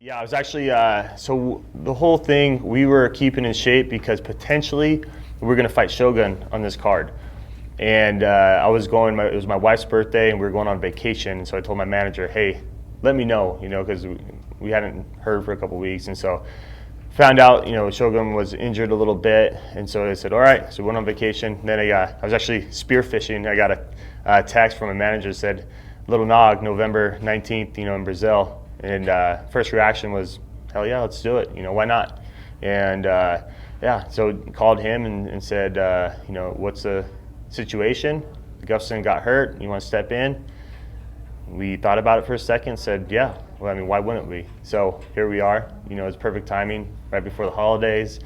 Yeah, I was actually, so the whole thing, we were keeping in shape because potentially we were going to fight Shogun on this card. And I was going, it was my wife's birthday and we were going on vacation. So I told my manager, hey, let me know, because we hadn't heard for a couple weeks. And so found out, Shogun was injured a little bit. And so I said, all right, so we went on vacation. Then I was actually spearfishing. I got a text from a manager that said, Little Nog, November 19th, in Brazil. And first reaction was, hell yeah, let's do it. Why not? And so called him and said, what's the situation? Gustafsson got hurt. You want to step in? We thought about it for a second. Said, yeah. Well, why wouldn't we? So here we are. It's perfect timing right before the holidays.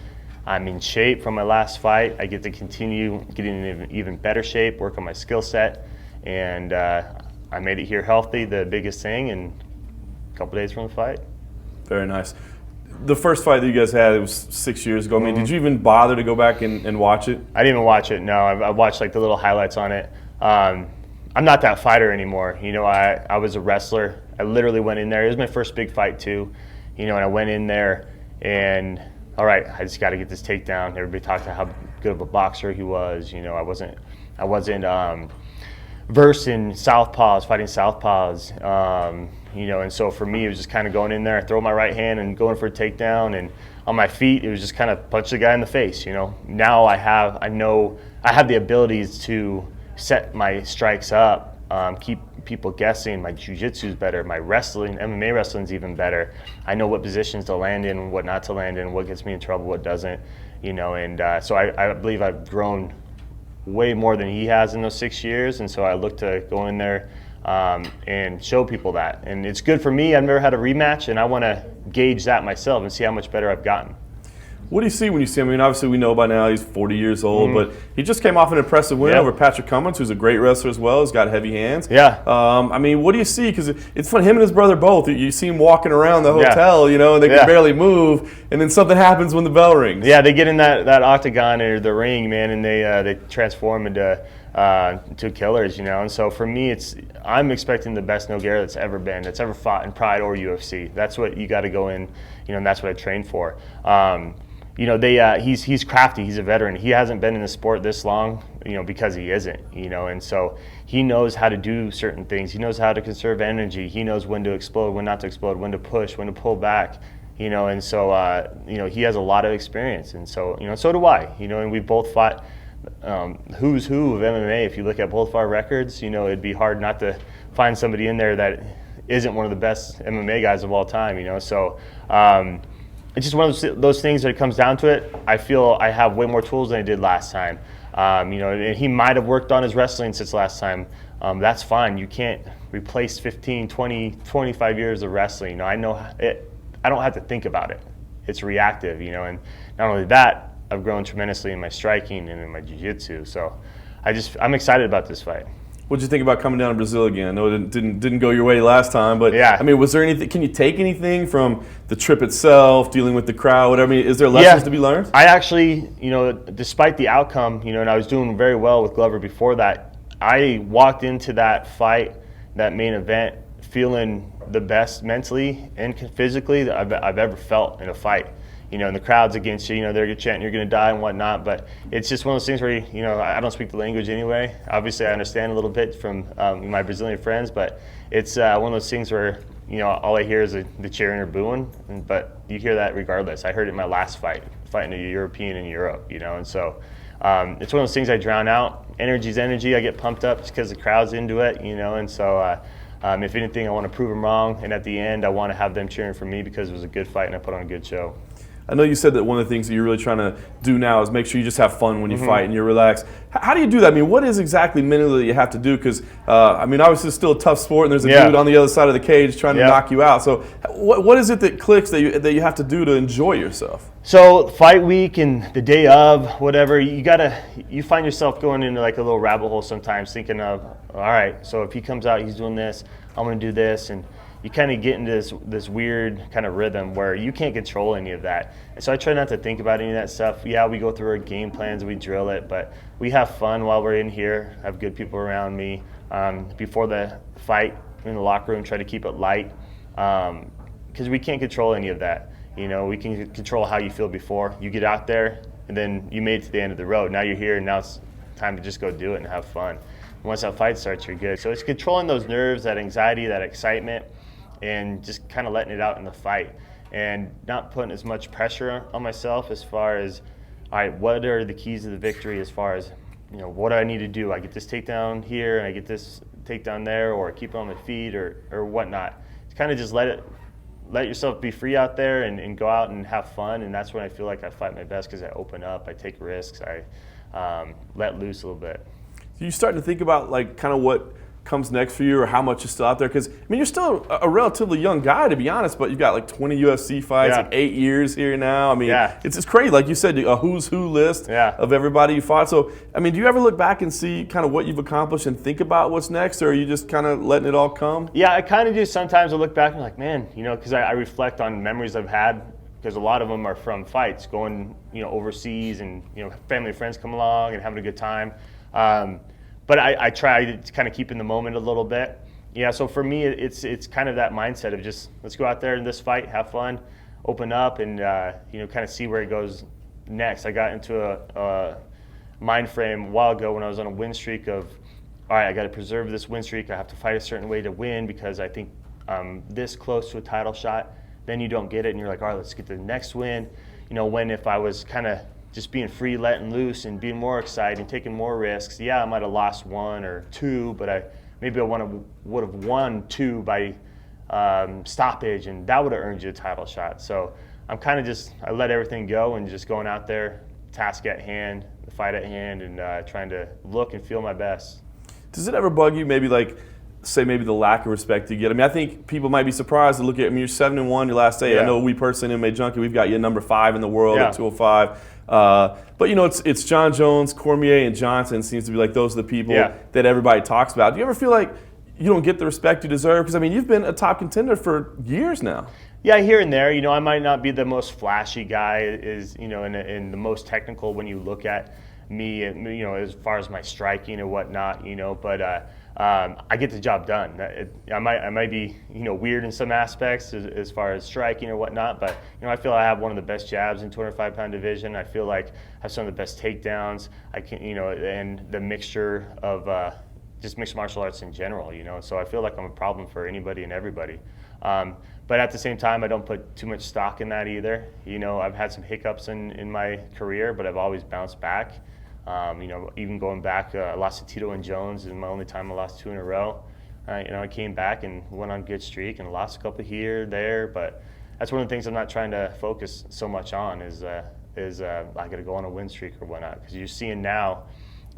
I'm in shape from my last fight. I get to continue getting in even better shape, work on my skill set, and I made it here healthy. The biggest thing, and couple days from the fight. Very nice. The first fight that you guys had, it was 6 years ago. Did you even bother to go back and watch it? I didn't even watch it, no. I watched the little highlights on it. I'm not that fighter anymore. I was a wrestler. I literally went in there. It was my first big fight too. And I went in there and, all right, I just got to get this takedown. Everybody talked about how good of a boxer he was. I wasn't versed in southpaws, fighting southpaws. And so for me, it was just kind of going in there, throw my right hand and going for a takedown. And on my feet, it was just kind of punch the guy in the face. Now I know I have the abilities to set my strikes up, keep people guessing. My jiu-jitsu is better. My wrestling, MMA wrestling is even better. I know what positions to land in, what not to land in, what gets me in trouble, what doesn't. So I believe I've grown way more than he has in those 6 years. And so I look to go in there and show people that. And it's good for me. I've never had a rematch, and I want to gauge that myself and see how much better I've gotten. What do you see when you see him? Obviously we know by now he's 40 years old, but he just came off an impressive win over Patrick Cummins, who's a great wrestler as well. He's got heavy hands. Yeah. What do you see? Because it's fun. Him and his brother both. You see him walking around the hotel, and they can barely move, and then something happens when the bell rings. Yeah, they get in that octagon or the ring, man, and they transform into killers, And so for me, I'm expecting the best Nogueira that's ever been, that's ever fought in Pride or UFC. That's what you got to go in, and that's what I train for. He's crafty. He's a veteran. He hasn't been in the sport this long, because he isn't, and so he knows how to do certain things. He knows how to conserve energy. He knows when to explode, when not to explode, when to push, when to pull back, and so, he has a lot of experience. And so, so do I, and we both fought who's who of MMA. If you look at both of our records, it'd be hard not to find somebody in there that isn't one of the best MMA guys of all time, so it's just one of those things that it comes down to it. I feel I have way more tools than I did last time. And he might have worked on his wrestling since last time. That's fine. You can't replace 15, 20, 25 years of wrestling. I know it. I don't have to think about it. It's reactive, and not only that, I've grown tremendously in my striking and in my jiu-jitsu. So I'm excited about this fight. What did you think about coming down to Brazil again? I know it didn't go your way last time, but yeah. Was there anything? Can you take anything from the trip itself, dealing with the crowd, whatever? Is there lessons to be learned? I actually, despite the outcome, and I was doing very well with Glover before that, I walked into that fight, that main event, feeling the best mentally and physically that I've ever felt in a fight. And the crowd's against you, they're chanting, you're going to die and whatnot. But it's just one of those things where, I don't speak the language anyway. Obviously, I understand a little bit from my Brazilian friends, but it's one of those things where, all I hear is the cheering or booing. But you hear that regardless. I heard it in my last fight, fighting a European in Europe, and so it's one of those things I drown out. Energy's energy. I get pumped up just because the crowd's into it, and so if anything, I want to prove them wrong. And at the end, I want to have them cheering for me because it was a good fight and I put on a good show. I know you said that one of the things that you're really trying to do now is make sure you just have fun when you fight and you're relaxed. How do you do that? What is exactly mentally that you have to do? Because, obviously it's still a tough sport and there's a dude on the other side of the cage trying to knock you out. So what is it that clicks that you have to do to enjoy yourself? So fight week and the day of, whatever, you find yourself going into like a little rabbit hole sometimes thinking of, all right, so if he comes out, he's doing this, I'm going to do this. And you kind of get into this weird kind of rhythm where you can't control any of that. And so I try not to think about any of that stuff. Yeah, we go through our game plans, we drill it, but we have fun while we're in here, have good people around me. Before the fight in the locker room, try to keep it light. because we can't control any of that. You know, we can control how you feel before you get out there, and then you made it to the end of the road. Now you're here, and now it's time to just go do it and have fun. Once that fight starts, you're good. So it's controlling those nerves, that anxiety, that excitement, and just kind of letting it out in the fight, and not putting as much pressure on myself as far as, all right, what are the keys to the victory as far as, you know, what do I need to do? I get this takedown here, and I get this takedown there, or keep it on my feet, or whatnot. It's kind of just let yourself be free out there and go out and have fun, and that's when I feel like I fight my best, because I open up, I take risks, I let loose a little bit. So you starting to think about like kind of what comes next for you, or how much is still out there? Because I mean, you're still a relatively young guy, to be honest, but you've got like 20 UFC fights, like 8 years here now. I mean, it's just crazy. Like you said, a who's who list of everybody you fought. So, I mean, do you ever look back and see kind of what you've accomplished and think about what's next, or are you just kind of letting it all come? Yeah, I kind of do. Sometimes I look back and I'm like, man, you know, because I reflect on memories I've had, because a lot of them are from fights, going, you know, overseas, and, you know, family and friends come along and having a good time. But I try to kind of keep in the moment a little bit. Yeah, so for me, it's kind of that mindset of just, let's go out there in this fight, have fun, open up, and you know, kind of see where it goes next. I got into a mind frame a while ago when I was on a win streak of, all right, I got to preserve this win streak. I have to fight a certain way to win, because I think I'm this close to a title shot. Then you don't get it, and you're like, all right, let's get to the next win. You know, when if I was kind of just being free, letting loose, and being more excited, taking more risks. Yeah, I might have lost 1 or 2, but maybe I would have won 2 by stoppage, and that would have earned you a title shot. So I'm kind of just, I let everything go and just going out there, task at hand, the fight at hand, and trying to look and feel my best. Does it ever bug you, maybe like, say maybe the lack of respect you get? I mean, I think people might be surprised to look at, I mean, you're 7-1 your last 8. I know we personally, MMA Junkie, we've got you number 5 in the world at 205. But you know, it's John Jones, Cormier, and Johnson seems to be like those are the people that everybody talks about. Do you ever feel like you don't get the respect you deserve? Because I mean, you've been a top contender for years now. Yeah, here and there. You know, I might not be the most flashy guy, you know, and the most technical when you look at me, you know, as far as my striking and whatnot, you know, but I get the job done. I might be, you know, weird in some aspects as far as striking or whatnot, but, you know, I feel I have one of the best jabs in 205-pound division. I feel like I have some of the best takedowns. I can, you know, and the mixture of just mixed martial arts in general, you know, so I feel like I'm a problem for anybody and everybody. But at the same time, I don't put too much stock in that either. You know, I've had some hiccups in my career, but I've always bounced back. You know, even going back, I lost to Tito and Jones, and my only time I lost 2 in a row. You know, I came back and went on a good streak and lost a couple here, there, but that's one of the things I'm not trying to focus so much on is I got to go on a win streak or whatnot, because you're seeing now,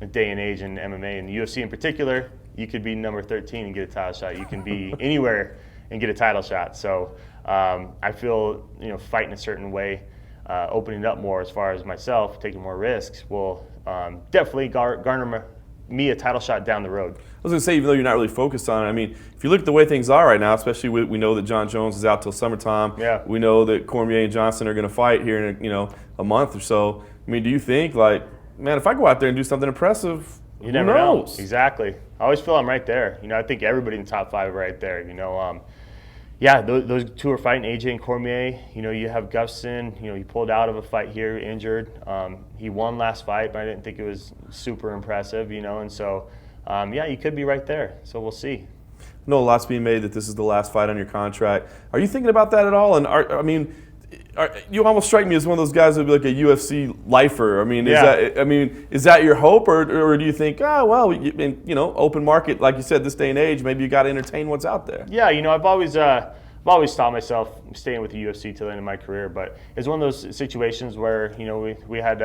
a day and age in MMA and the UFC in particular, you could be number 13 and get a title shot. You can be anywhere and get a title shot. So I feel, you know, fighting a certain way, opening up more as far as myself, taking more risks will definitely garner me a title shot down the road. I was going to say, even though you're not really focused on it, I mean, if you look at the way things are right now, especially we know that John Jones is out till summertime. Yeah. We know that Cormier and Johnson are going to fight here in a month or so. I mean, do you think, like, man, if I go out there and do something impressive, you never know. Exactly. I always feel I'm right there. You know, I think everybody in the top 5 are right there. You know, yeah, those 2 are fighting, AJ and Cormier. You know, you have Gustafsson. You know, he pulled out of a fight here, injured. He won last fight, but I didn't think it was super impressive. You know, and so yeah, you could be right there. So we'll see. I know a lot's being made that this is the last fight on your contract. Are you thinking about that at all? And you almost strike me as one of those guys that would be like a UFC lifer. I mean, is that your hope, or do you think, you know, open market, like you said, this day and age, maybe you got to entertain what's out there? Yeah, you know, I've always thought myself staying with the UFC till the end of my career, but it's one of those situations where, you know, we had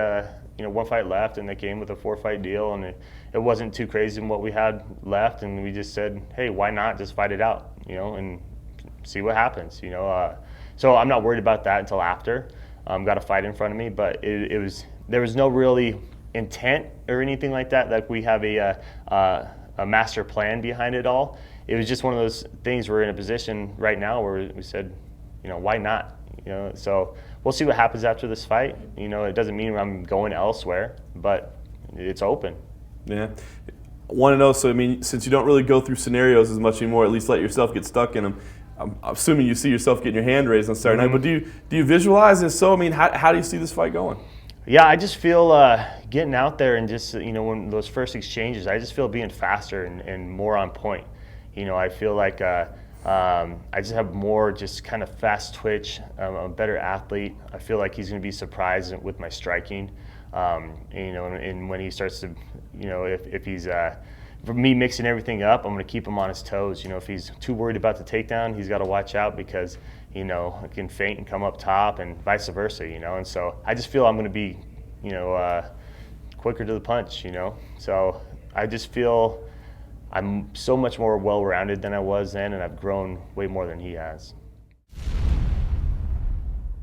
you know, 1 fight left, and they came with a 4-fight deal, and it wasn't too crazy in what we had left, and we just said, hey, why not just fight it out, you know, and see what happens, you know. So I'm not worried about that until after. Got a fight in front of me, but there was no really intent or anything like that. Like we have a master plan behind it all. It was just one of those things. We're in a position right now where we said, you know, why not? You know, so we'll see what happens after this fight. You know, it doesn't mean I'm going elsewhere, but it's open. Yeah. I want to know, so I mean, since you don't really go through scenarios as much anymore, at least let yourself get stuck in them. I'm assuming you see yourself getting your hand raised on Saturday Mm-hmm. night, but do you visualize this? So, I mean, how do you see this fight going? Yeah, I just feel getting out there and just, when those first exchanges, I just feel being faster and more on point. I feel like I just have more just kind of fast twitch. I'm a better athlete. I feel like he's going to be surprised with my striking. And when he starts to, if he's, for me mixing everything up, I'm going to keep him on his toes. If he's too worried about the takedown, he's got to watch out because, it can feint and come up top and vice versa, And so I just feel I'm going to be, quicker to the punch, So I just feel I'm so much more well-rounded than I was then, and I've grown way more than he has.